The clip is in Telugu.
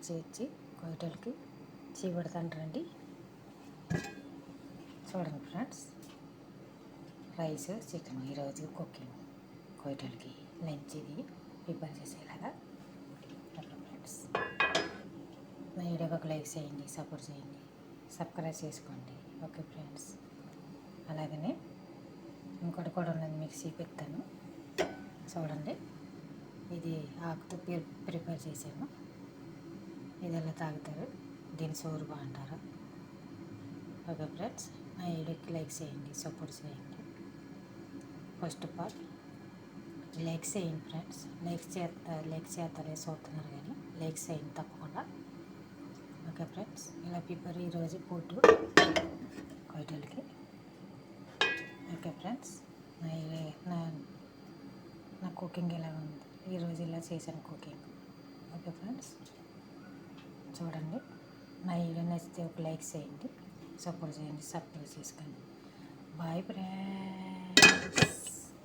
చేర్చి కొయ్యటలకి చీపెడతాంటారండి. చూడండి ఫ్రెండ్స్, రైస్ చికెన్ ఈరోజు కుకింగ్ కొయ్యటలకి లంచ్ ఇది ప్రిపేర్ చేసేలాగా. ఓకే ఫ్రెండ్స్, నా వీడియోకి ఒక లైక్ చేయండి, సపోర్ట్ చేయండి, సబ్స్క్రైబ్ చేసుకోండి. ఓకే ఫ్రెండ్స్, అలాగనే ఇంకోటి కూడా ఉన్నది మీకు చూపిస్తాను చూడండి. ఇది ఆకుతో ప్రిపేర్ చేశాను. ఇది ఎలా తాగుతారు, దీని సోరుబా అంటారు. ఓకే ఫ్రెండ్స్, నా వీడియోకి లైక్ చేయండి, సపోర్ట్ చేయండి. ఫస్ట్ ఆఫ్ ఆల్ లైక్ చేయండి ఫ్రెండ్స్. లైక్ చేస్తారే చూస్తున్నారు కానీ లైక్ చేయండి తప్పకుండా. ఓకే ఫ్రెండ్స్, ఇలా ప్రిపేర్ ఈరోజు ఫుడ్ కొయ్యటలకి. ఓకే ఫ్రెండ్స్, నా నా కుకింగ్ ఎలా ఉంది ఈరోజు, ఇలా చేశాను కుకింగ్. ఓకే ఫ్రెండ్స్, చూడండి. నా వీడియో నచ్చితే ఒక లైక్ చేయండి, సపోర్ట్ చేయండి, సబ్స్క్రైబ్ చేసుకోండి. Bye friends.